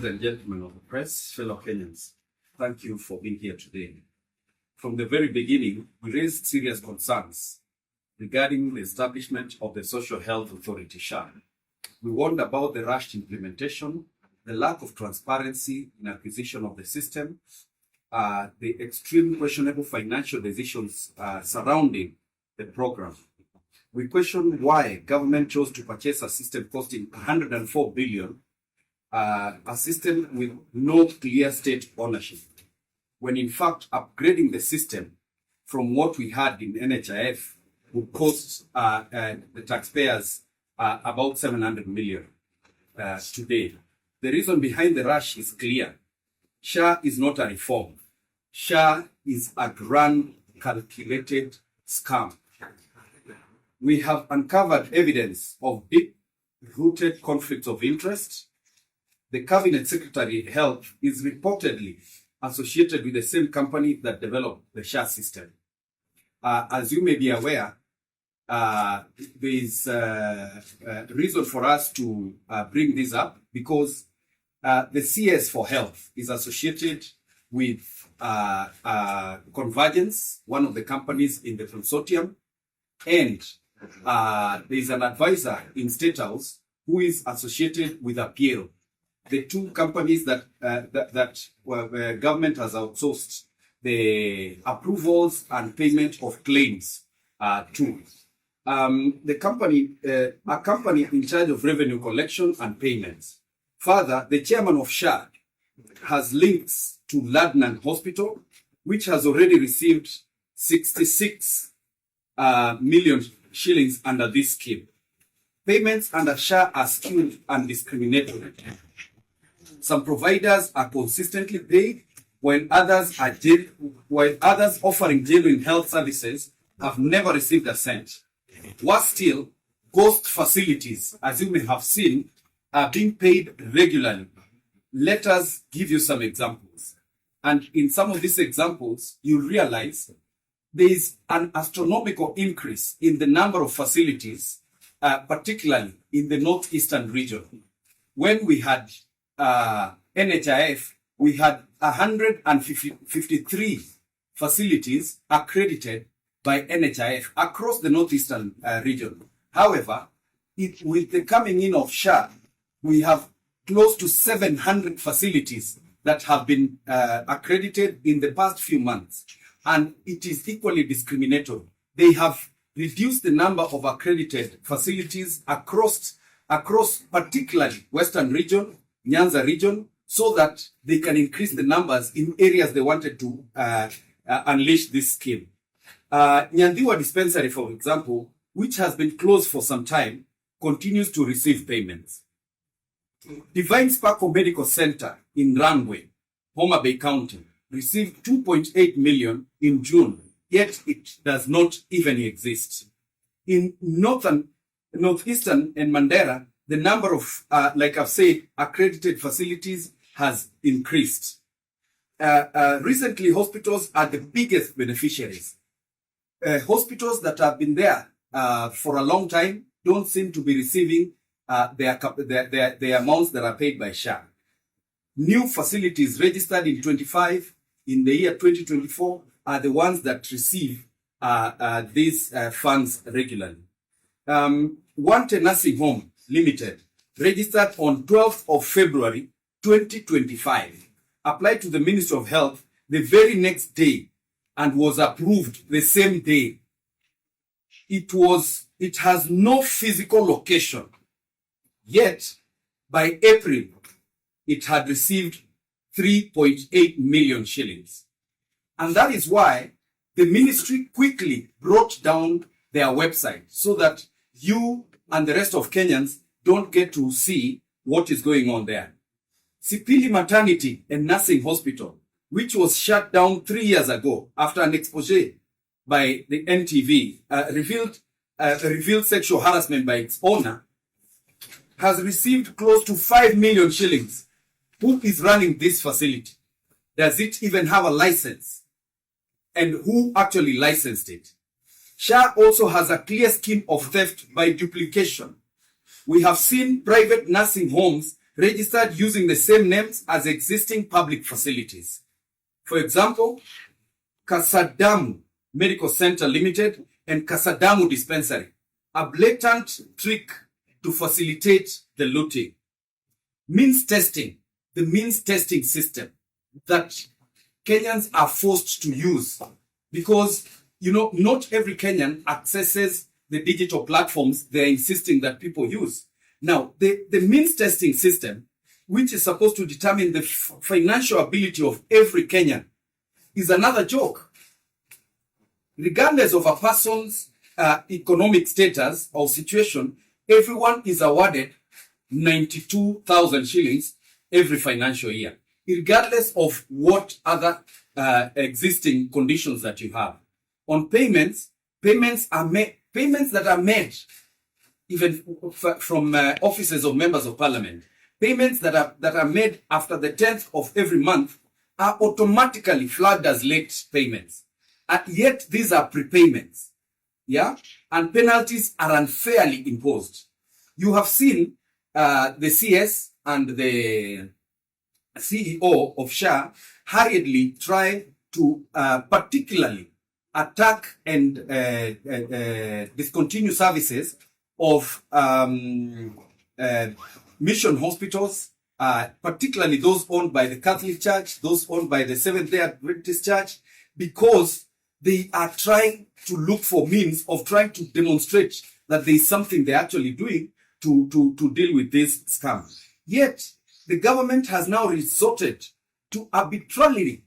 ladies and gentlemen of the press, fellow Kenyans, thank you for being here today. From the very beginning, we raised serious concerns regarding the establishment of the Social Health Authority, SHA. We warned about the rushed implementation, the lack of transparency in acquisition of the system, the extreme questionable financial decisions surrounding the program. We question why government chose to purchase a system costing 104 billion, a system with no clear state ownership, when in fact upgrading the system from what we had in NHIF would cost the taxpayers about 700 million today. The reason behind the rush is clear. SHA is not a reform. SHA is a grand calculated scam. We have uncovered evidence of deep-rooted conflicts of interest. The Cabinet Secretary Health is reportedly associated with the same company that developed the SHA system. As you may be aware, there is reason for us to bring this up because the CS for Health is associated with Convergence, one of the companies in the consortium, and there is an advisor in State House who is associated with Appiero, the two companies that government has outsourced the approvals and payment of claims to. The company, a company in charge of revenue collection and payments. Further, the chairman of SHA has links to Ladnan Hospital, which has already received 66 million shillings under this scheme. Payments under SHA are skewed and discriminatory. Some providers are consistently paid, while others offering genuine health services have never received a cent. Worse still, ghost facilities, as you may have seen, are being paid regularly. Let us give you some examples. And in some of these examples, you'll realize there is an astronomical increase in the number of facilities, particularly in the northeastern region. When we had NHIF, we had 153 facilities accredited by NHIF across the northeastern region. However, with the coming in of SHA, we have close to 700 facilities that have been accredited in the past few months, and it is equally discriminatory. They have reduced the number of accredited facilities across particularly Western region, Nyanza region, so that they can increase the numbers in areas they wanted to unleash this scheme. Nyandiwa dispensary, for example, which has been closed for some time, continues to receive payments. Divine Sparkle Medical Center in Rangwe, Homa Bay County, received 2.8 million in June, yet it does not even exist. In northeastern and Mandera, the number of, like I've said, accredited facilities has increased. Recently, hospitals are the biggest beneficiaries. Hospitals that have been there for a long time don't seem to be receiving the amounts that are paid by SHA. New facilities registered in 25 in the year 2024 are the ones that receive these funds regularly. Wante Nursing Home Limited, registered on 12th of February 2025, applied to the Ministry of Health the very next day and was approved the same day. It has no physical location, yet by April, it had received 3.8 million shillings. And that is why the ministry quickly brought down their website so that you and the rest of Kenyans don't get to see what is going on there. Sipili Maternity and Nursing Hospital, which was shut down 3 years ago after an expose by the NTV, revealed sexual harassment by its owner, has received close to 5 million shillings. Who is running this facility? Does it even have a license? And who actually licensed it? SHA also has a clear scheme of theft by duplication. We have seen private nursing homes registered using the same names as existing public facilities. For example, Kasadamu Medical Center Limited and Kasadamu Dispensary, a blatant trick to facilitate the looting. Means testing, the means testing system that Kenyans are forced to use because, not every Kenyan accesses the digital platforms they're insisting that people use. Now, the means testing system, which is supposed to determine the financial ability of every Kenyan, is another joke. Regardless of a person's economic status or situation, everyone is awarded 92,000 shillings every financial year, regardless of what other existing conditions that you have. On payments that are made even from offices of members of parliament, payments that are made after the 10th of every month are automatically flagged as late payments. Yet these are prepayments, and penalties are unfairly imposed. You have seen the CS and the CEO of SHA hurriedly try to particularly attack and discontinue services of mission hospitals, particularly those owned by the Catholic Church, those owned by the Seventh-day Adventist Church, because they are trying to look for means of trying to demonstrate that there is something they're actually doing to deal with this scam. Yet, the government has now resorted to arbitrarily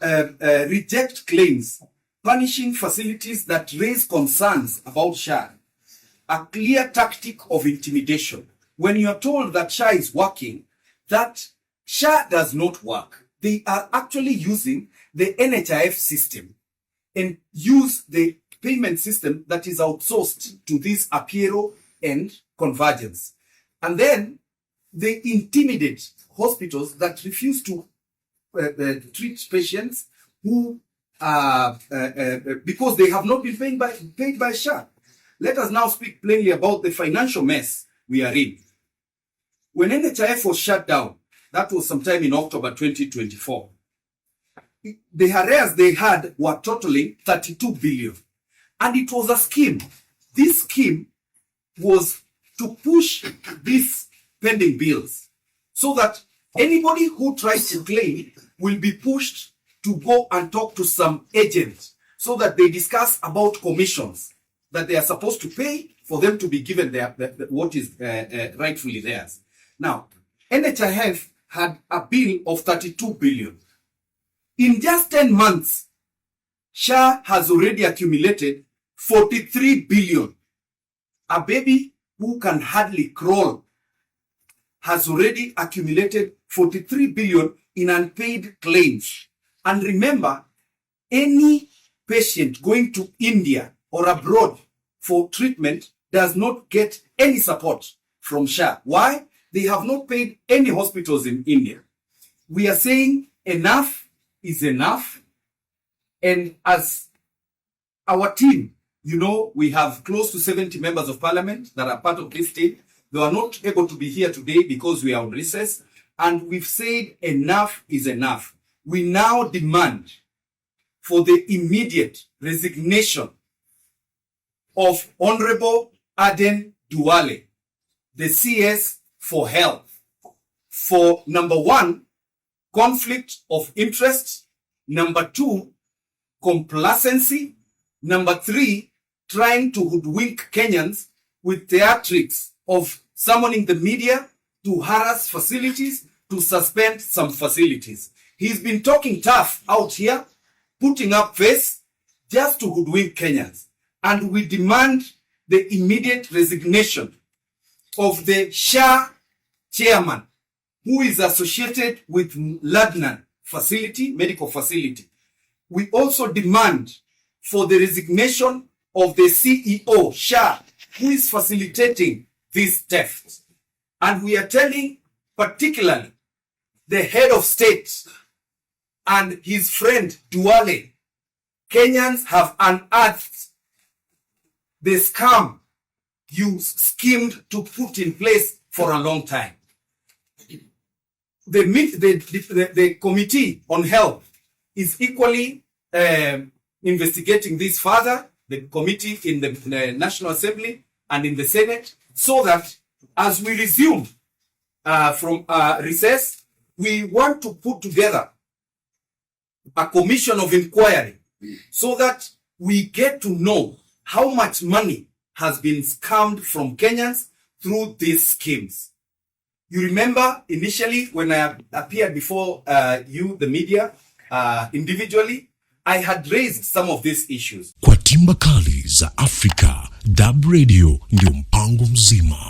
reject claims, punishing facilities that raise concerns about SHA. A clear tactic of intimidation. When you are told that SHA is working, that SHA does not work. They are actually using the NHIF system and use the payment system that is outsourced to this Apero and Convergence. And then they intimidate hospitals that refuse to treat patients who because they have not been paid by SHA. Let us now speak plainly about the financial mess we are in. When NHIF was shut down, that was sometime in October 2024, the arrears they had were totaling 32 billion. And it was a scheme. This scheme was to push these pending bills so that anybody who tries to claim will be pushed to go and talk to some agent so that they discuss about commissions that they are supposed to pay for them to be given what is rightfully theirs. Now, NHIF had a bill of 32 billion. In just 10 months, SHA has already accumulated 43 billion. A baby who can hardly crawl has already accumulated 43 billion in unpaid claims. And remember, any patient going to India or abroad for treatment does not get any support from SHA. Why? They have not paid any hospitals in India. We are saying enough is enough. And as our team, we have close to 70 members of parliament that are part of this team. They are not able to be here today because we are on recess. And we've said enough is enough. We now demand for the immediate resignation of Honorable Aden Duale, the CS for Health, for number 1, conflict of interest, number 2, complacency, number 3, trying to hoodwink Kenyans with theatrics of summoning the media to harass facilities, to suspend some facilities. He's been talking tough out here, putting up face just to hoodwink Kenyans. And we demand the immediate resignation of the SHA chairman, who is associated with Ladnan medical facility. We also demand for the resignation of the CEO, SHA, who is facilitating this theft. And we are telling particularly the head of state and his friend Duale, Kenyans have unearthed the scam you schemed to put in place for a long time. the Committee on Health is equally investigating this further, the committee in the National Assembly and in the Senate, so that as we resume from recess, we want to put together a commission of inquiry so that we get to know how much money has been scammed from Kenyans through these schemes. You remember initially when I appeared before you, the media, individually, I had raised some of these issues. Kwa timba kali za Afrika, Dab Radio ndio mpango mzima.